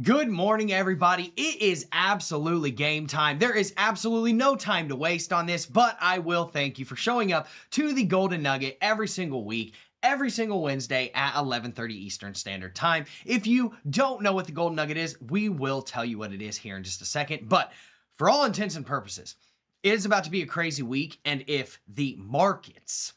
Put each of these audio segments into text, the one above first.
Good morning, everybody. It is absolutely game time. There is absolutely no time to waste on this, but I will thank you for showing up to the Golden Nugget every single week, every single Wednesday at 11:30 Eastern Standard Time. If you don't know what the Golden Nugget is, we will tell you what it is here in just a second. But for all intents and purposes, it is about to be a crazy week, and if the markets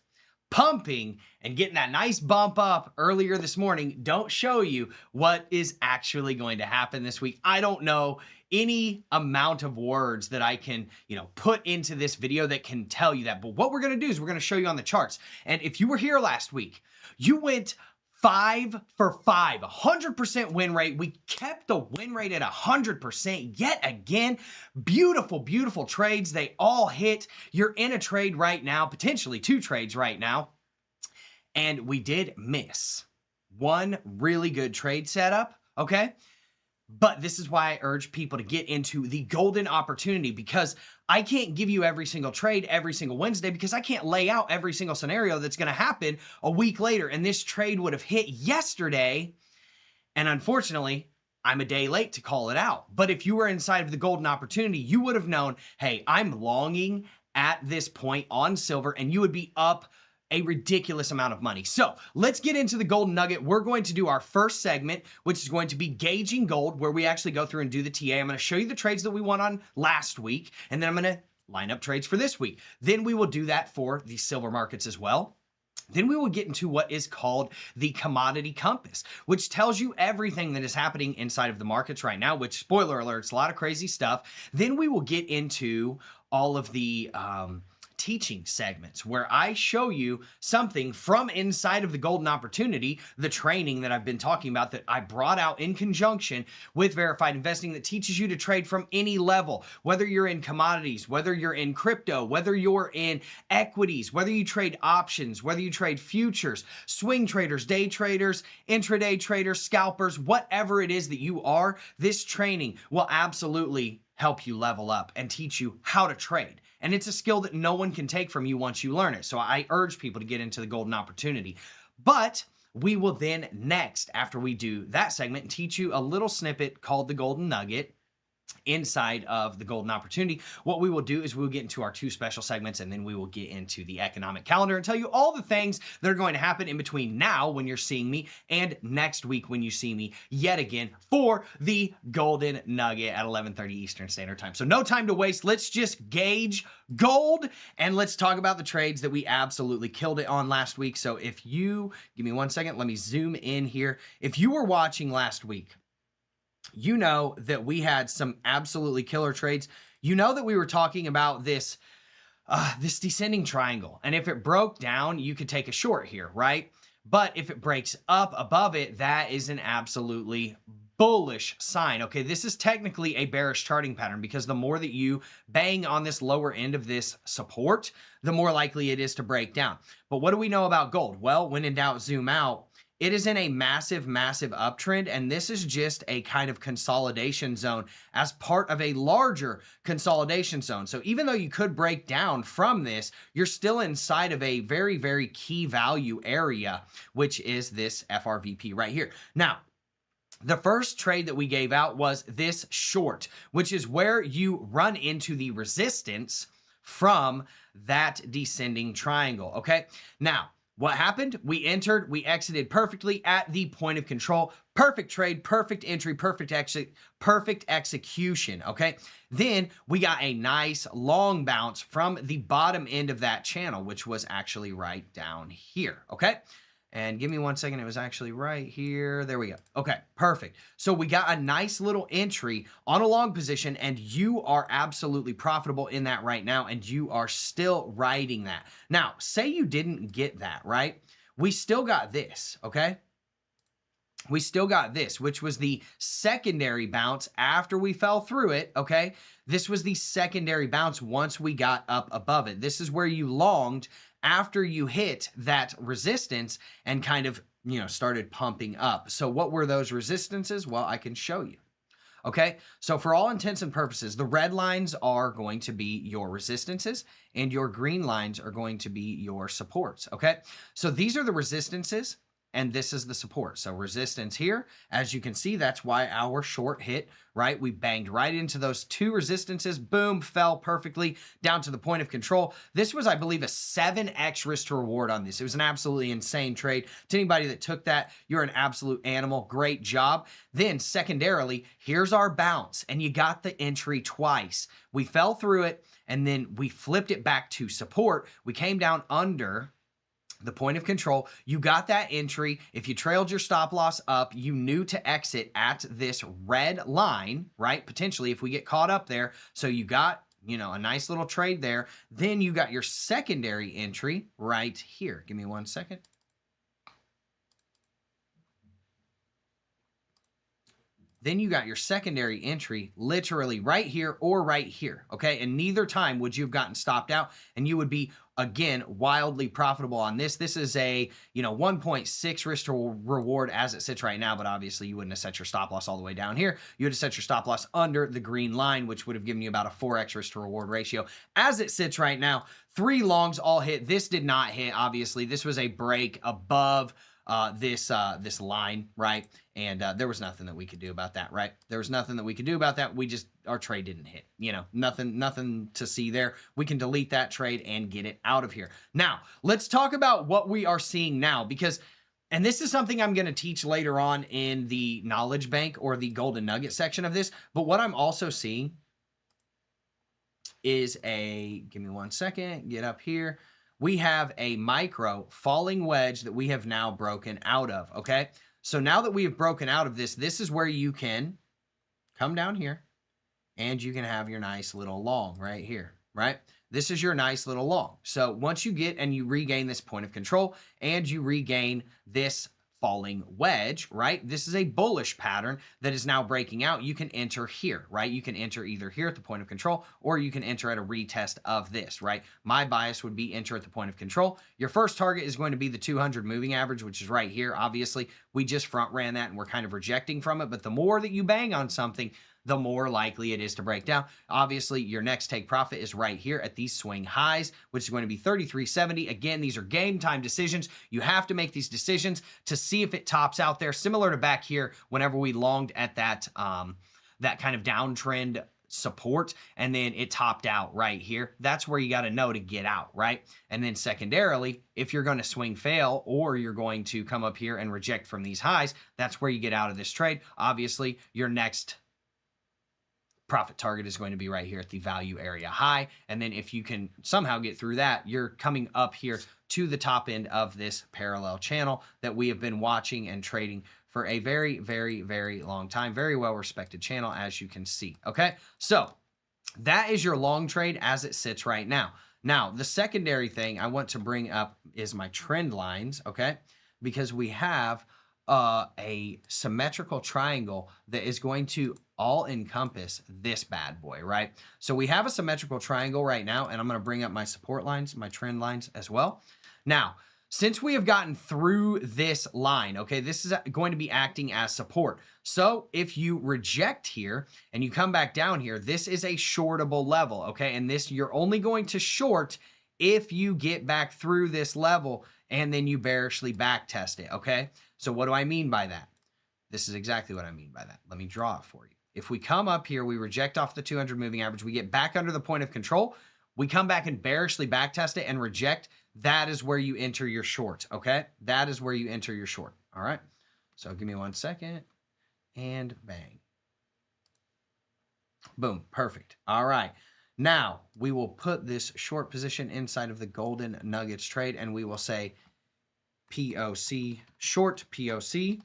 pumping and getting that nice bump up earlier this morning don't show you what is actually going to happen this week, I don't know any amount of words that I can, put into this video that can tell you that. But what we're going to do is we're going to show you on the charts. And if you were here last week, you went 5 for 5, 100% win rate. We kept the win rate at 100% yet again. Beautiful, beautiful trades. They all hit. You're in a trade right now, potentially 2 trades right now. And we did miss one really good trade setup, okay? But this is why I urge people to get into the golden opportunity, because I can't give you every single trade every single Wednesday, because I can't lay out every single scenario that's going to happen a week later. And this trade would have hit yesterday. And unfortunately, I'm a day late to call it out. But if you were inside of the golden opportunity, you would have known, hey, I'm longing at this point on silver, and you would be up a ridiculous amount of money. So let's get into the Golden Nugget. We're going to do our first segment, which is going to be gauging gold, where we actually go through and do the TA. I'm going to show you the trades that we won on last week, and then I'm going to line up trades for this week. Then we will do that for the silver markets as well. Then we will get into what is called the commodity compass, which tells you everything that is happening inside of the markets right now, which, spoiler alert, it's a lot of crazy stuff. Then we will get into all of the teaching segments, where I show you something from inside of the golden opportunity, the training that I've been talking about that I brought out in conjunction with verified investing, that teaches you to trade from any level, whether you're in commodities, whether you're in crypto, whether you're in equities, whether you trade options, whether you trade futures, swing traders, day traders, intraday traders, scalpers, whatever it is that you are. This training will absolutely help you level up and teach you how to trade. And it's a skill that no one can take from you once you learn it. So I urge people to get into the golden opportunity. But we will then next, after we do that segment, teach you a little snippet called the Golden Nugget inside of the golden opportunity. What we will do is we'll get into our 2 special segments, and then we will get into the economic calendar and tell you all the things that are going to happen in between now when you're seeing me and next week when you see me yet again for the Golden Nugget at 11:30 Eastern Standard Time. So no time to waste. Let's just gauge gold, and let's talk about the trades that we absolutely killed it on last week. So if you give me 1 second, let me zoom in here. If you were watching last week, you know that we had some absolutely killer trades. You know that we were talking about this descending triangle. And if it broke down, you could take a short here, right? But if it breaks up above it, that is an absolutely bullish sign. Okay, this is technically a bearish charting pattern, because the more that you bang on this lower end of this support, the more likely it is to break down. But what do we know about gold? Well, when in doubt, zoom out. It is in a massive, massive uptrend, and this is just a kind of consolidation zone as part of a larger consolidation zone. So even though you could break down from this, you're still inside of a very, very key value area, which is this FRVP right here. Now, the first trade that we gave out was this short, which is where you run into the resistance from that descending triangle, okay? Now, what happened? We entered, we exited perfectly at the point of control. Perfect trade, perfect entry, perfect execution, okay? Then we got a nice long bounce from the bottom end of that channel, which was actually right down here, okay? And give me 1 second, it was actually right here. There we go. Okay, perfect. So we got a nice little entry on a long position, and you are absolutely profitable in that right now, and you are still riding that. Now, say you didn't get that, right? We still got this, okay? We still got this, which was the secondary bounce after we fell through it, okay? This was the secondary bounce once we got up above it. This is where you longed after you hit that resistance and kind of, started pumping up. So what were those resistances? Well, I can show you. Okay, so for all intents and purposes, the red lines are going to be your resistances, and your green lines are going to be your supports. Okay, so these are the resistances. and this is the support. So resistance here, as you can see, that's why our short hit, right? We banged right into those two resistances, boom, fell perfectly down to the point of control. This was, I believe, a 7x risk to reward on this. It was an absolutely insane trade. To anybody that took that, you're an absolute animal. Great job. Then secondarily, here's our bounce, and you got the entry twice. We fell through it, and then we flipped it back to support. We came down under the point of control. You got that entry. If you trailed your stop loss up, you knew to exit at this red line, right? Potentially if we get caught up there. So you got, you know, a nice little trade there. Then you got your secondary entry right here. Give me 1 second. Then you got your secondary entry literally right here or right here, okay? And neither time would you have gotten stopped out, and you would be, again, wildly profitable on this. This is a, 1.6 risk to reward as it sits right now, but obviously you wouldn't have set your stop loss all the way down here. You would have set your stop loss under the green line, which would have given you about a 4x risk to reward ratio. As it sits right now, 3 longs all hit. This did not hit, obviously. This was a break above this line, right? And there was nothing that we could do about that, right? There was nothing that we could do about that. Our trade didn't hit, nothing to see there. We can delete that trade and get it out of here. Now, let's talk about what we are seeing now, because, and this is something I'm going to teach later on in the knowledge bank or the golden nugget section of this, but what I'm also seeing is give me 1 second, get up here. We have a micro falling wedge that we have now broken out of, okay? So now that we have broken out of this, this is where you can come down here and you can have your nice little long right here, right? This is your nice little long. So once you get and you regain this point of control and you regain this falling wedge, right? This is a bullish pattern that is now breaking out. You can enter here, right? You can enter either here at the point of control, or you can enter at a retest of this, right? My bias would be enter at the point of control. Your first target is going to be the 200 moving average, which is right here. Obviously, we just front ran that and we're kind of rejecting from it, but the more that you bang on something, the more likely it is to break down. Obviously, your next take profit is right here at these swing highs, which is going to be 33.70. Again, these are game time decisions. You have to make these decisions to see if it tops out there, similar to back here whenever we longed at that, that kind of downtrend support, and then it topped out right here. That's where you got to know to get out, right? And then secondarily, if you're going to swing fail or you're going to come up here and reject from these highs, that's where you get out of this trade. Obviously, your next profit target is going to be right here at the value area high. And then if you can somehow get through that, you're coming up here to the top end of this parallel channel that we have been watching and trading for a very, very, very long time. Very well respected channel, as you can see. Okay, so that is your long trade as it sits right now. Now, the secondary thing I want to bring up is my trend lines, okay? Because we have a symmetrical triangle that is going to all encompass this bad boy, right? So we have a symmetrical triangle right now, and I'm going to bring up my support lines, my trend lines as well. Now, since we have gotten through this line, okay, this is going to be acting as support. So if you reject here and you come back down here, this is a shortable level, okay? And this, you're only going to short if you get back through this level and then you bearishly back test it, okay? So what do I mean by that? This is exactly what I mean by that. Let me draw it for you. If we come up here, we reject off the 200 moving average, we get back under the point of control, we come back and bearishly back test it and reject, that is where you enter your short, okay? That is where you enter your short, all right? So give me 1 second, and bang. Boom, perfect. All right. Now, we will put this short position inside of the Golden Nuggets trade, and we will say POC, short POC,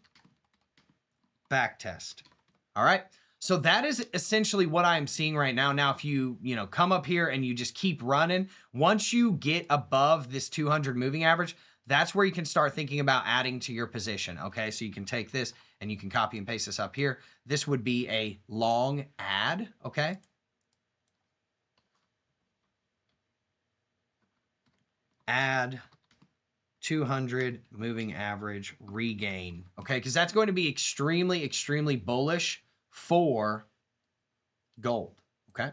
back test. All right. So that is essentially what I'm seeing right now. Now, if you come up here and you just keep running, once you get above this 200 moving average, that's where you can start thinking about adding to your position. Okay. So you can take this and you can copy and paste this up here. This would be a long add. Okay. Add 200 moving average regain. Okay. Because that's going to be extremely, extremely bullish for gold, okay?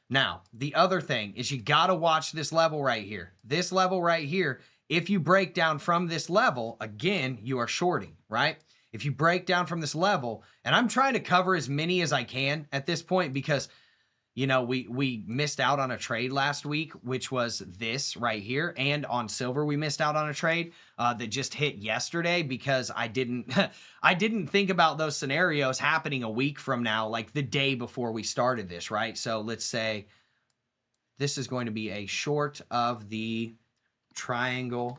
Now, the other thing is you got to watch this level right here. This level right here if you break down from this level, again, you are shorting, right? If you break down from this level, and I'm trying to cover as many as I can at this point because, you know, we missed out on a trade last week, which was this right here. And on silver, we missed out on a trade that just hit yesterday because I didn't I didn't think about those scenarios happening a week from now, like the day before we started this, right? So let's say this is going to be a short of the triangle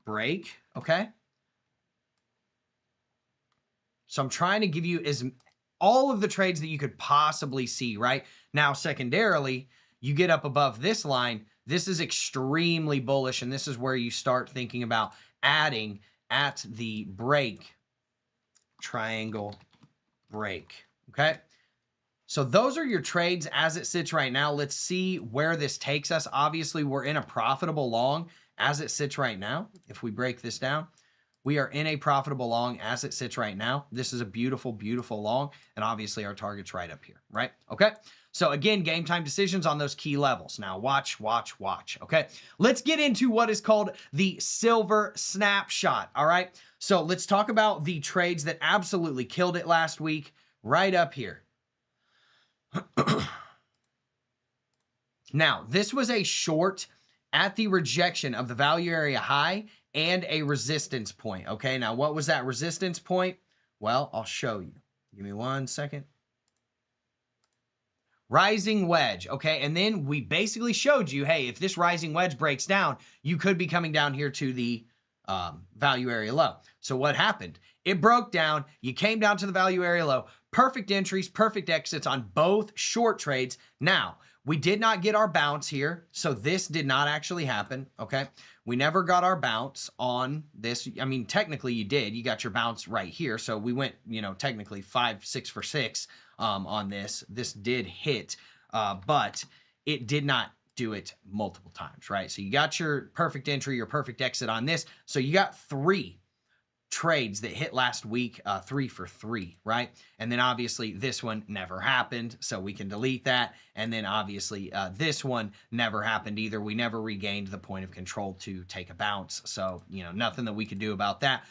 break, okay? So I'm trying to give you all of the trades that you could possibly see, right? Now, secondarily, you get up above this line. This is extremely bullish, and this is where you start thinking about adding at the break, triangle break, okay? So those are your trades as it sits right now. Let's see where this takes us. Obviously, we're in a profitable long as it sits right now. If we break this down, we are in a profitable long as it sits right now. This is a beautiful, beautiful long. And obviously our target's right up here, right? Okay. So again, game time decisions on those key levels. Now watch, watch, watch. Okay. Let's get into what is called the silver snapshot. All right. So let's talk about the trades that absolutely killed it last week right up here. Now, this was a short at the rejection of the value area high and a resistance point. Okay, now what was that resistance point? Well, I'll show you. Give me 1 second. Rising wedge. Okay, and then we basically showed you, hey, if this rising wedge breaks down, you could be coming down here to the value area low. So what happened? It broke down. You came down to the value area low. Perfect entries, perfect exits on both short trades. Now, we did not get our bounce here, so this did not actually happen, okay? We never got our bounce on this. I mean, technically you did. You got your bounce right here, so we went, you know, technically 5, 6 for 6 on this. This did hit, but it did not do it multiple times, right? So you got your perfect entry, your perfect exit on this. So you got 3 trades that hit last week, 3 for 3, right? And then obviously this one never happened, so we can delete that. And then obviously this one never happened either. We never regained the point of control to take a bounce. So, you know, nothing that we could do about that.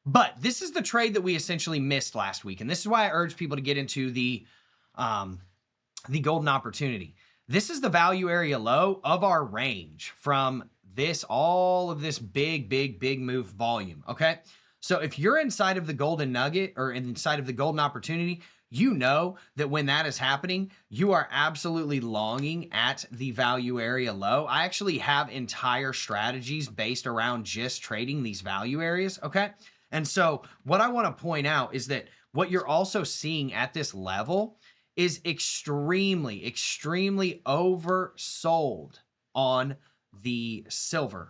But this is the trade that we essentially missed last week. And this is why I urge people to get into the golden opportunity. This is the value area low of our range from this, all of this big, big, big move volume, okay? So if you're inside of the golden nugget or inside of the golden opportunity, you know that when that is happening, you are absolutely longing at the value area low. I actually have entire strategies based around just trading these value areas, okay? And so what I want to point out is that what you're also seeing at this level is extremely, extremely oversold on the silver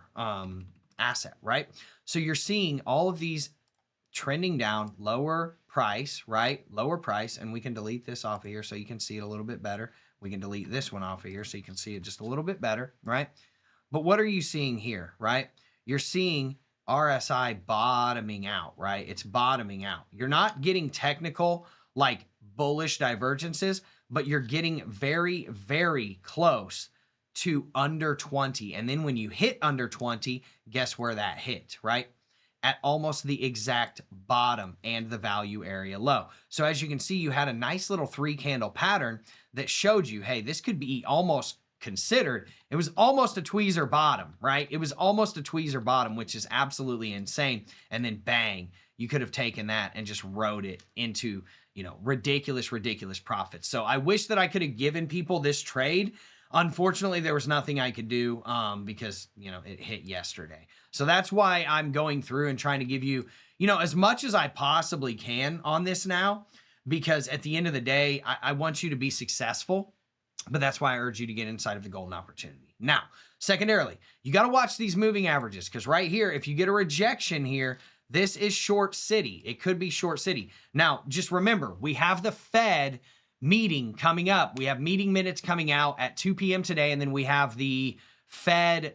asset, right? So you're seeing all of these trending down, lower price, right? Lower price, and we can delete this off of here so you can see it a little bit better. We can delete this one off of here so you can see it just a little bit better, right? But what are you seeing here, right? You're seeing RSI bottoming out, right? It's bottoming out. You're not getting technical, like bullish divergences, but you're getting very, very close to under 20. And then when you hit under 20, guess where that hit, right? At almost the exact bottom and the value area low. So as you can see, you had a nice little 3-candle pattern that showed you, hey, this could be almost considered. It was almost a tweezer bottom, right? It was almost a tweezer bottom, which is absolutely insane. And then bang, you could have taken that and just rode it into, you know, ridiculous, ridiculous profits. So I wish that I could have given people this trade. Unfortunately, there was nothing I could do because, you know, it hit yesterday. So that's why I'm going through and trying to give you, you know, as much as I possibly can on this now, because at the end of the day, I want you to be successful. But that's why I urge you to get inside of the golden opportunity. Now, secondarily, you got to watch these moving averages because right here, if you get a rejection here, this is short city. It could be short city. Now, just remember, we have the Fed meeting coming up. We have meeting minutes coming out at 2 p.m. today, and then we have the Fed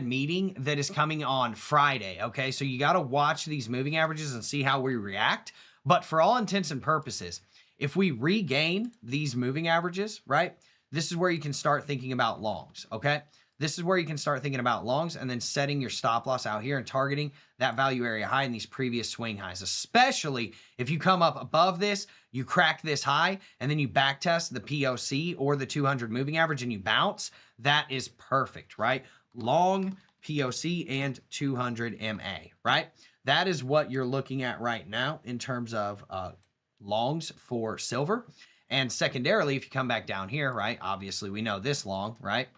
meeting that is coming on Friday. Okay, so you got to watch these moving averages and see how we react. But for all intents and purposes, if we regain these moving averages, right, this is where you can start thinking about longs, okay? this is where you can start thinking about longs and then setting your stop loss out here and targeting that value area high in these previous swing highs, especially if you come up above this, you crack this high, and then you back test the POC or the 200 moving average and you bounce. That is perfect, right? Long POC and 200 MA, right? That is what you're looking at right now in terms of longs for silver. And secondarily, if you come back down here, right, obviously we know this long, right?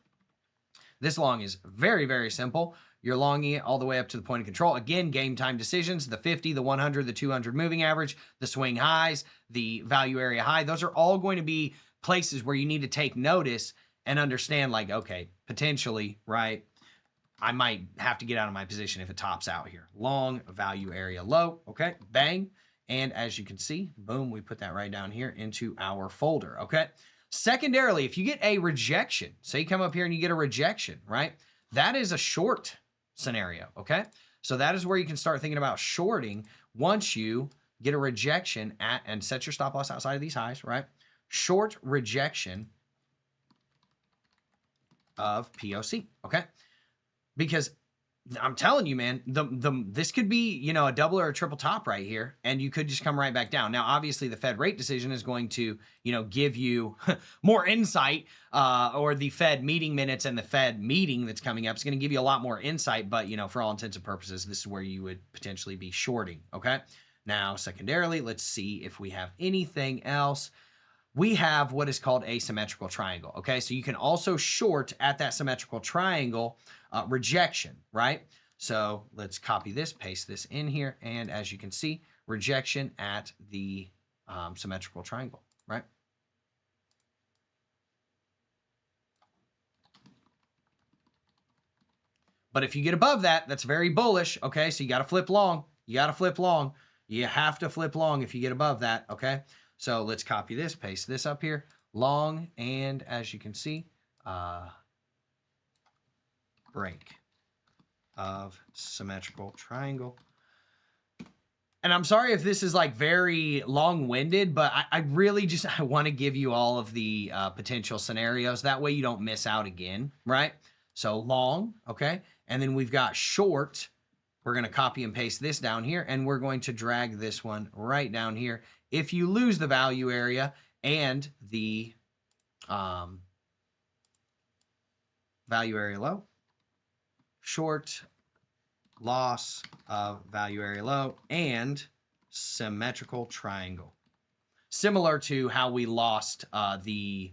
This long is very, very simple. You're longing it all the way up to the point of control. Again, game time decisions, the 50, the 100, the 200 moving average, the swing highs, the value area high. Those are all going to be places where you need to take notice and understand, like, okay, potentially, right, I might have to get out of my position if it tops out here. Long, value area low, okay, bang. And as you can see, boom, we put that right down here into our folder, okay? Secondarily, if you get a rejection, say you come up here and you get a rejection, right? That is a short scenario, okay? So that is where you can start thinking about shorting once you get a rejection at, and set your stop loss outside of these highs, right? Short rejection of POC, okay? Because I'm telling you, man, this could be, you know, a double or a triple top right here, and you could just come right back down. Now, obviously, the Fed rate decision is going to, you know, give you more insight, or the Fed meeting minutes and the Fed meeting that's coming up is going to give you a lot more insight. But, you know, for all intents and purposes, this is where you would potentially be shorting. Okay. Now, secondarily, let's see if we have anything else. We have what is called a symmetrical triangle. Okay, so you can also short at that symmetrical triangle rejection, right? So let's copy this, paste this in here, and as you can see, rejection at the symmetrical triangle, right? But if you get above that, that's very bullish. Okay, so you got to flip long. You got to flip long. You have to flip long if you get above that. Okay. So let's copy this, paste this up here, long, and as you can see, break of symmetrical triangle. And I'm sorry if this is like very long-winded, but I really just, I want to give you all of the potential scenarios. That way you don't miss out again, right? So long, okay? And then we've got short. We're going to copy and paste this down here, and we're going to drag this one right down here. If you lose the value area and the value area low, short loss of value area low and symmetrical triangle. Similar to how we lost the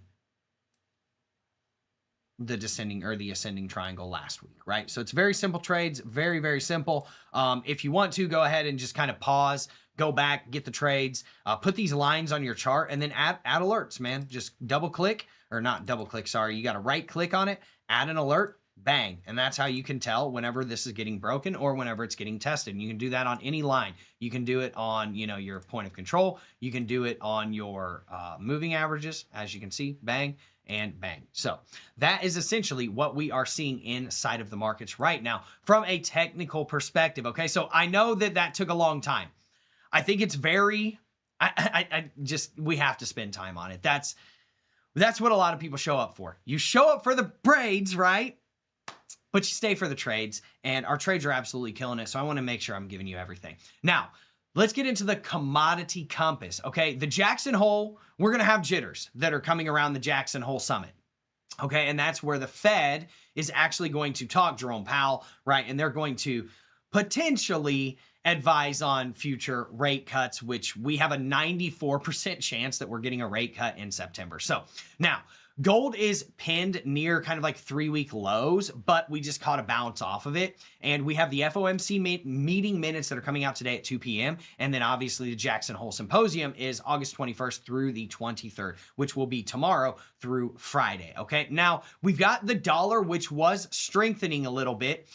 descending or the ascending triangle last week, right? So it's very simple trades, very, very simple. If you want to, go ahead and just kind of pause, go back, get the trades, put these lines on your chart, and then add alerts, man. Just double click, or not double click, sorry. You got to right click on it, add an alert, bang. And that's how you can tell whenever this is getting broken or whenever it's getting tested. And you can do that on any line. You can do it on, you know, your point of control. You can do it on your moving averages, as you can see, bang and bang. So that is essentially what we are seeing inside of the markets right now from a technical perspective. Okay, so I know that that took a long time. I think it's very, I just, we have to spend time on it. That's what a lot of people show up for. You show up for the braids, right? But you stay for the trades, and our trades are absolutely killing it. So I want to make sure I'm giving you everything. Now, let's get into the commodity compass. Okay, the Jackson Hole, we're going to have jitters that are coming around the Jackson Hole Summit. Okay, and that's where the Fed is actually going to talk, Jerome Powell, right? And they're going to potentially advise on future rate cuts, which we have a 94% chance that we're getting a rate cut in September. So now, gold is pinned near kind of like 3-week lows, but we just caught a bounce off of it. And we have the FOMC meeting minutes that are coming out today at 2 p.m. And then obviously the Jackson Hole Symposium is August 21st through the 23rd, which will be tomorrow through Friday. Okay, now we've got the dollar, which was strengthening a little bit,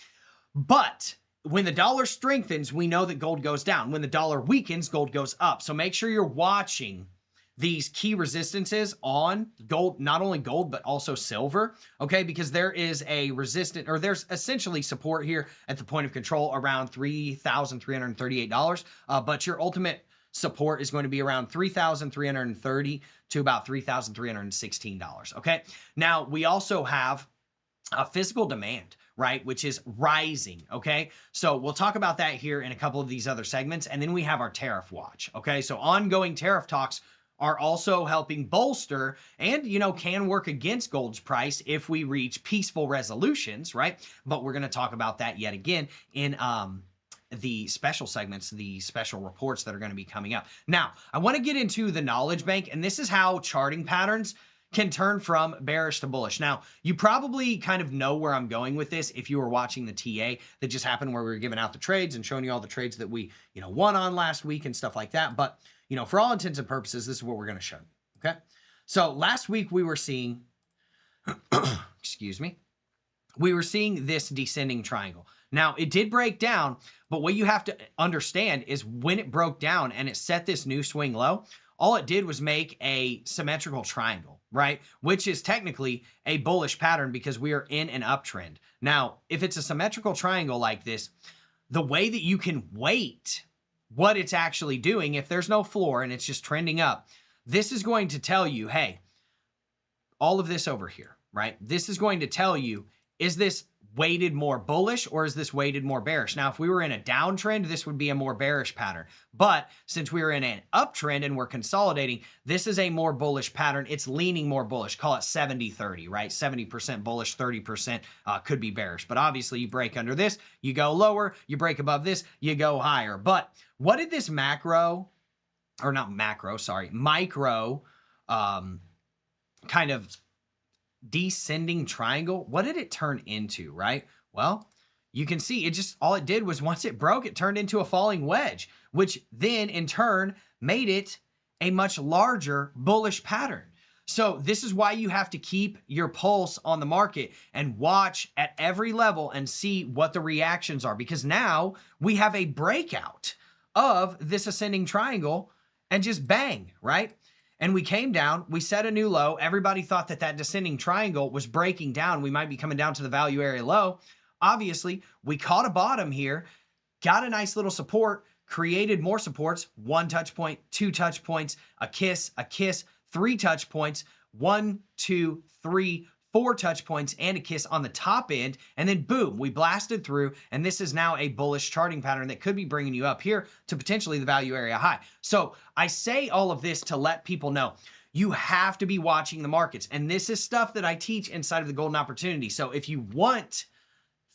but when the dollar strengthens, we know that gold goes down. When the dollar weakens, gold goes up. So make sure you're watching these key resistances on gold, not only gold, but also silver, okay? Because there is a resistance, or there's essentially support here at the point of control around $3,338, but your ultimate support is going to be around $3,330 to about $3,316, okay? Now, we also have physical demand, right? Which is rising. Okay. So we'll talk about that here in a couple of these other segments. And then we have our tariff watch. Okay. So ongoing tariff talks are also helping bolster and, can work against gold's price if we reach peaceful resolutions, right? But we're going to talk about that yet again in, the special segments, the special reports that are going to be coming up. Now, I want to get into the knowledge bank, and this is how charting patterns can turn from bearish to bullish. Now, you probably kind of know where I'm going with this if you were watching the TA that just happened where we were giving out the trades and showing you all the trades that we, won on last week and stuff like that. But, for all intents and purposes, this is what we're going to show you, okay? So last week we were seeing, excuse me, we were seeing this descending triangle. Now, it did break down, but what you have to understand is when it broke down and it set this new swing low, all it did was make a symmetrical triangle, right? Which is technically a bullish pattern because we are in an uptrend. Now, if it's a symmetrical triangle like this, the way that you can weight what it's actually doing, if there's no floor and it's just trending up, this is going to tell you, hey, all of this over here, right? This is going to tell you, is this weighted more bullish or is this weighted more bearish? Now, if we were in a downtrend, this would be a more bearish pattern. But since we were in an uptrend and we're consolidating, this is a more bullish pattern. It's leaning more bullish. Call it 70-30, right? 70% bullish, 30% could be bearish. But obviously, you break under this, you go lower. You break above this, you go higher. But what did this micro kind of descending triangle, what did it turn into, right? Well, you can see all it did was once it broke, it turned into a falling wedge, which then in turn made it a much larger bullish pattern. So this is why you have to keep your pulse on the market and watch at every level and see what the reactions are, because now we have a breakout of this ascending triangle and just bang, right? And we came down, we set a new low. Everybody thought that that descending triangle was breaking down. We might be coming down to the value area low. Obviously, we caught a bottom here, got a nice little support, created more supports, 1 touch point, 2 touch points, a kiss, 3 touch points, 1, 2, 3, 4 touch points, and a kiss on the top end. And then boom, we blasted through. And this is now a bullish charting pattern that could be bringing you up here to potentially the value area high. So I say all of this to let people know you have to be watching the markets. And this is stuff that I teach inside of the Golden Opportunity. So if you want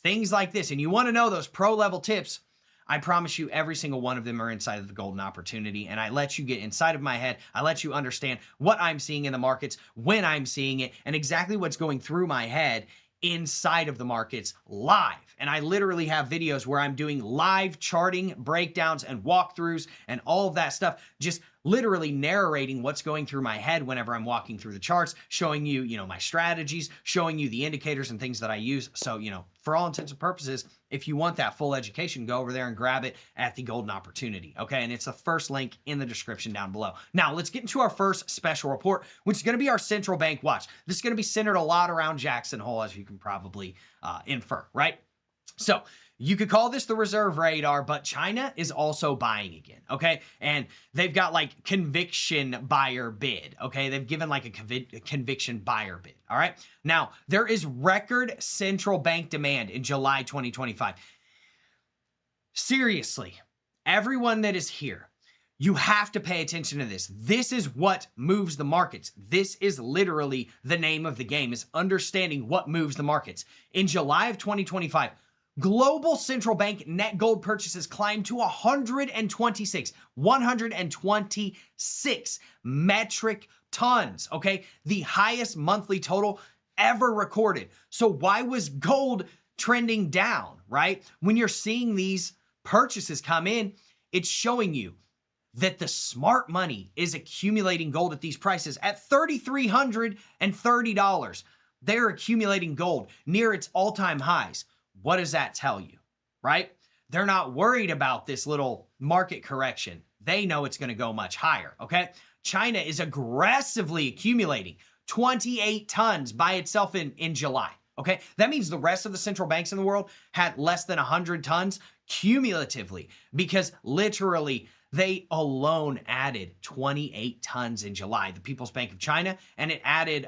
things like this and you want to know those pro level tips, I promise you every single one of them are inside of the Golden Opportunity, and I let you get inside of my head. I let you understand what I'm seeing in the markets, when I'm seeing it, and exactly what's going through my head inside of the markets live. And I literally have videos where I'm doing live charting breakdowns and walkthroughs and all of that stuff, just literally narrating what's going through my head whenever I'm walking through the charts, showing you, my strategies, showing you the indicators and things that I use. So, for all intents and purposes, if you want that full education, go over there and grab it at the Golden Opportunity. Okay. And it's the first link in the description down below. Now let's get into our first special report, which is going to be our central bank watch. This is going to be centered a lot around Jackson Hole, as you can probably infer, right? So you could call this the reserve radar, but China is also buying again, okay? And they've got like conviction buyer bid, okay? They've given like a conviction buyer bid, all right? Now, there is record central bank demand in July 2025. Seriously, everyone that is here, you have to pay attention to this. This is what moves the markets. This is literally the name of the game, is understanding what moves the markets. In July of 2025, global central bank net gold purchases climbed to 126 metric tons, okay? The highest monthly total ever recorded. So why was gold trending down, right? When you're seeing these purchases come in, it's showing you that the smart money is accumulating gold at these prices at $3,330. They're accumulating gold near its all-time highs. What does that tell you, right? They're not worried about this little market correction. They know it's going to go much higher, okay? China is aggressively accumulating 28 tons by itself in July, okay? That means the rest of the central banks in the world had less than 100 tons cumulatively, because literally they alone added 28 tons in July, the People's Bank of China, and it added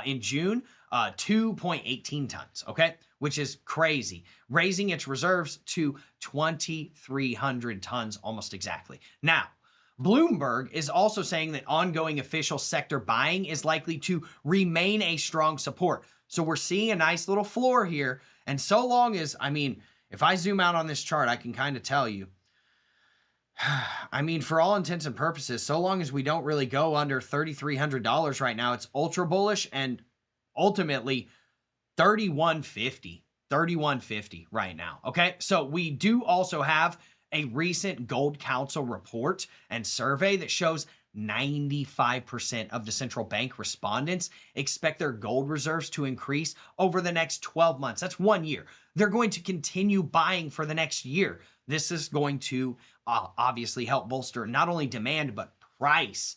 in June 2.18 tons, okay? Which is crazy, raising its reserves to 2,300 tons almost exactly. Now, Bloomberg is also saying that ongoing official sector buying is likely to remain a strong support. So we're seeing a nice little floor here. And so long as, I mean, if I zoom out on this chart, I can kind of tell you, I mean, for all intents and purposes, so long as we don't really go under $3,300 right now, it's ultra bullish, and ultimately 3150 right now. Okay. So we do also have a recent Gold Council report and survey that shows 95% of the central bank respondents expect their gold reserves to increase over the next 12 months. That's 1 year. They're going to continue buying for the next year. This is going to obviously help bolster not only demand, but price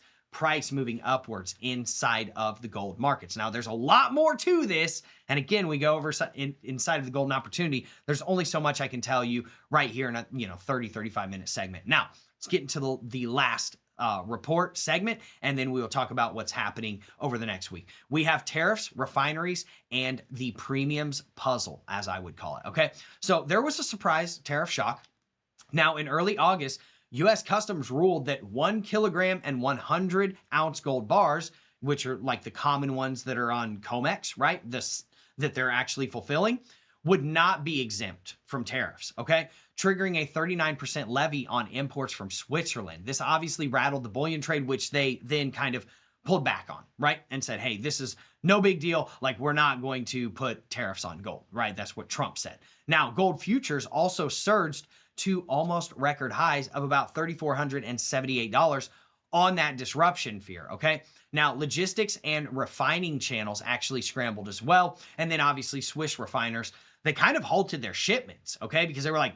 moving upwards inside of the gold markets. Now, there's a lot more to this. And again, we go over inside of the golden opportunity. There's only so much I can tell you right here in a 35 minute segment. Now, let's get into the last report segment, and then we will talk about what's happening over the next week. We have tariffs, refineries, and the premiums puzzle, as I would call it. Okay, so there was a surprise tariff shock. Now, in early August, U.S. Customs ruled that 1 kilogram and 100 ounce gold bars, which are like the common ones that are on COMEX, right? That they're actually fulfilling, would not be exempt from tariffs, okay? Triggering a 39% levy on imports from Switzerland. This obviously rattled the bullion trade, which they then kind of pulled back on, right? And said, hey, this is no big deal. Like, we're not going to put tariffs on gold, right? That's what Trump said. Now, gold futures also surged to almost record highs of about $3,478 on that disruption fear, okay? Now, logistics and refining channels actually scrambled as well. And then obviously Swiss refiners, they kind of halted their shipments, okay? Because they were like,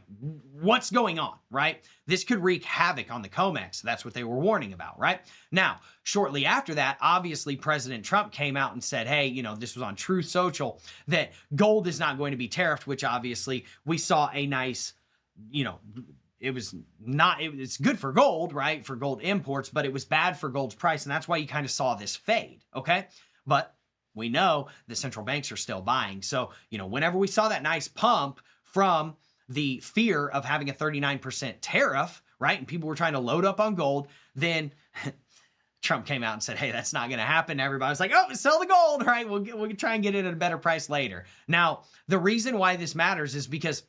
what's going on, right? This could wreak havoc on the COMEX. That's what they were warning about, right? Now, shortly after that, obviously President Trump came out and said, hey, this was on Truth Social, that gold is not going to be tariffed, which obviously we saw a nice, it's good for gold, right? For gold imports, but it was bad for gold's price. And that's why you kind of saw this fade. Okay. But we know the central banks are still buying. So, whenever we saw that nice pump from the fear of having a 39% tariff, right? And people were trying to load up on gold, then Trump came out and said, hey, that's not going to happen. Everybody was like, oh, sell the gold, right? We'll try and get it at a better price later. Now, the reason why this matters is because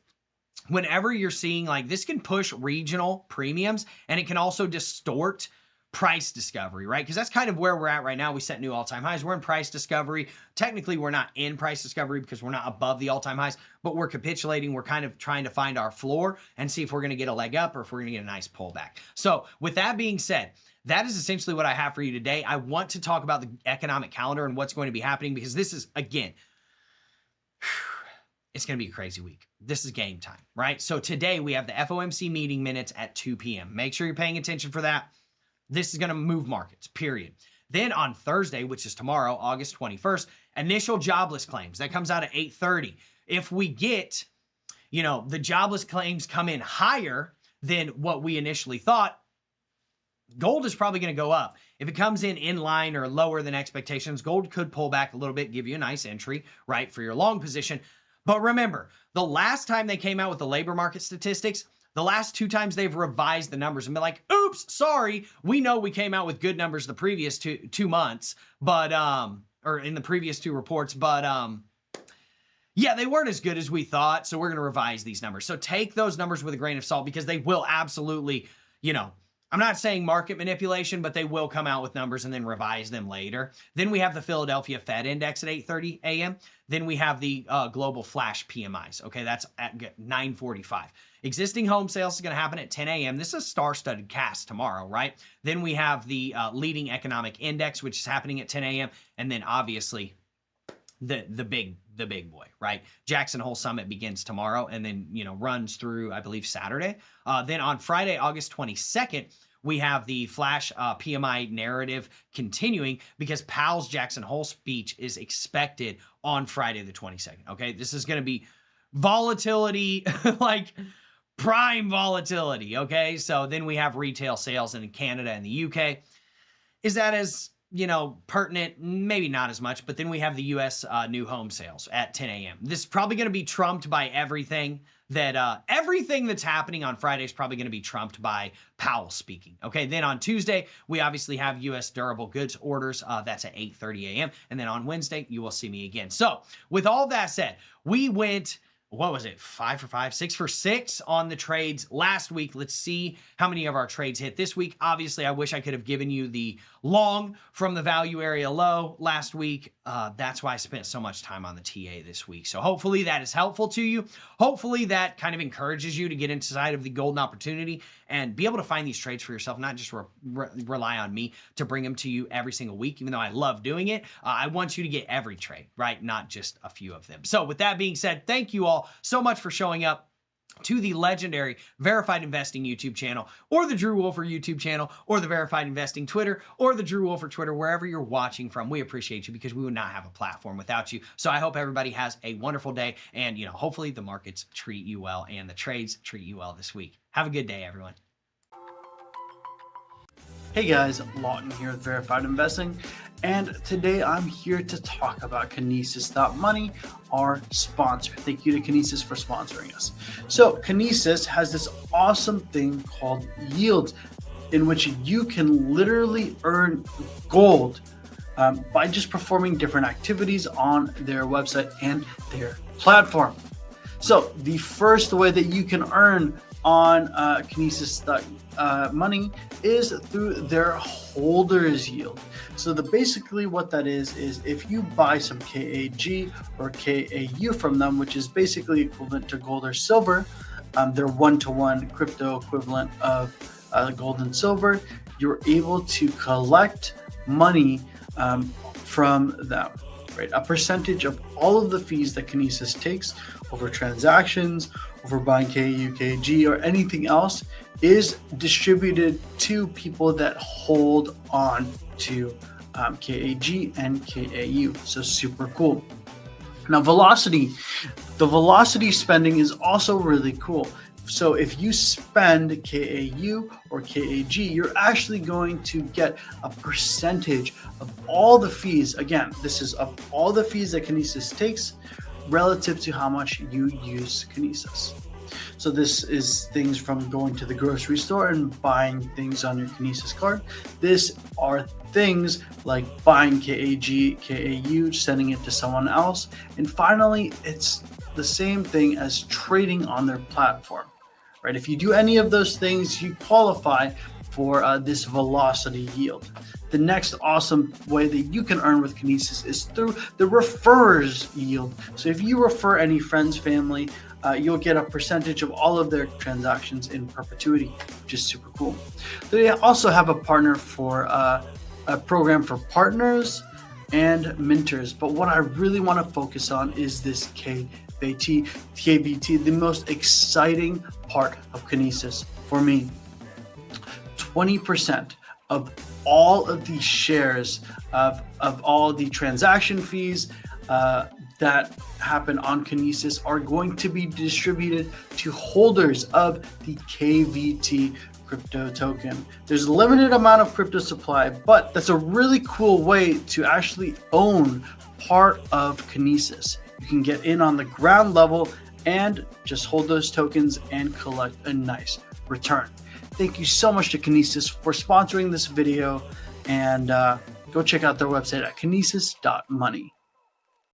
whenever you're seeing, like, this can push regional premiums, and it can also distort price discovery, right? Because that's kind of where we're at right now. We set new all-time highs. We're in price discovery. Technically, we're not in price discovery because we're not above the all-time highs, but we're capitulating. We're kind of trying to find our floor and see if we're going to get a leg up or if we're going to get a nice pullback. So with that being said, that is essentially what I have for you today. I want to talk about the economic calendar and what's going to be happening, because this is, again, it's going to be a crazy week. This is game time, right? So today we have the FOMC meeting minutes at 2 p.m. Make sure you're paying attention for that. This is going to move markets, period. Then on Thursday, which is tomorrow, August 21st, initial jobless claims. That comes out at 8:30. If we get, the jobless claims come in higher than what we initially thought, gold is probably going to go up. If it comes in line or lower than expectations, gold could pull back a little bit, give you a nice entry, right, for your long position. But remember, the last time they came out with the labor market statistics, the last 2 times they've revised the numbers and been like, oops, sorry, we know we came out with good numbers the previous two months, but, or in the previous 2 reports, but, yeah, they weren't as good as we thought, so we're going to revise these numbers. So take those numbers with a grain of salt, because they will absolutely, I'm not saying market manipulation, but they will come out with numbers and then revise them later. Then we have the Philadelphia Fed Index at 8:30 a.m. Then we have the global flash PMIs. Okay, that's at 9:45. Existing home sales is going to happen at 10 a.m. This is a star-studded cast tomorrow, right? Then we have the leading economic index, which is happening at 10 a.m. And then obviously the big boy, right? Jackson Hole Summit begins tomorrow and then, runs through, I believe, Saturday. Then on Friday, August 22nd, we have the flash PMI narrative continuing, because Powell's Jackson Hole speech is expected on Friday the 22nd. Okay, this is going to be volatility, like prime volatility. Okay, so then we have retail sales in Canada and the UK. Is that as pertinent, maybe not as much, but then we have the U.S. New home sales at 10 a.m. This is probably going to be trumped by everything that's happening on Friday is probably going to be trumped by Powell speaking. Okay, then on Tuesday, we obviously have U.S. durable goods orders. That's at 8:30 a.m. And then on Wednesday, you will see me again. So with all that said, we went, what was it, 5 for 5, 6 for 6 on the trades last week. Let's see how many of our trades hit this week. Obviously, I wish I could have given you the long from the value area low last week. That's why I spent so much time on the TA this week. So hopefully that is helpful to you. Hopefully that kind of encourages you to get inside of the golden opportunity and be able to find these trades for yourself, not just rely on me to bring them to you every single week. Even though I love doing it, I want you to get every trade, right? Not just a few of them. So with that being said, thank you all so much for showing up to the legendary Verified Investing YouTube channel, or the Drew Wolfer YouTube channel, or the Verified Investing Twitter, or the Drew Wolfer Twitter, wherever you're watching from. We appreciate you because we would not have a platform without you. So I hope everybody has a wonderful day, and hopefully the markets treat you well and the trades treat you well this week. Have a good day, everyone. Hey guys, Lawton here with Verified Investing, and today I'm here to talk about Kinesis.money, our sponsor. Thank you to Kinesis for sponsoring us. So Kinesis has this awesome thing called yields, in which you can literally earn gold by just performing different activities on their website and their platform. So the first way that you can earn on Kinesis.money is through their holders yield. So basically what that is if you buy some KAG or KAU from them, which is basically equivalent to gold or silver, they're one-to-one crypto equivalent of gold and silver, you're able to collect money from them, right? A percentage of all of the fees that Kinesis takes over transactions, over buying KAU, KAG, or anything else is distributed to people that hold on to KAG and KAU. So super cool. Now the velocity spending is also really cool. So if you spend KAU or KAG, you're actually going to get a percentage of all the fees. Again, this is of all the fees that Kinesis takes relative to how much you use Kinesis. So this is things from going to the grocery store and buying things on your Kinesis card. This are things like buying KAG, KAU, sending it to someone else. And finally, it's the same thing as trading on their platform, right? If you do any of those things, you qualify for this velocity yield. The next awesome way that you can earn with Kinesis is through the referrers yield. So if you refer any friends, family, you'll get a percentage of all of their transactions in perpetuity, which is super cool. They also have a partner for a program for partners and minters. But what I really want to focus on is this KBT, the most exciting part of Kinesis for me. 20% of all of the shares of all the transaction fees that happen on Kinesis are going to be distributed to holders of the KVT crypto token. There's a limited amount of crypto supply, but that's a really cool way to actually own part of Kinesis. You can get in on the ground level and just hold those tokens and collect a nice return. Thank you so much to Kinesis for sponsoring this video, and go check out their website at Kinesis.money.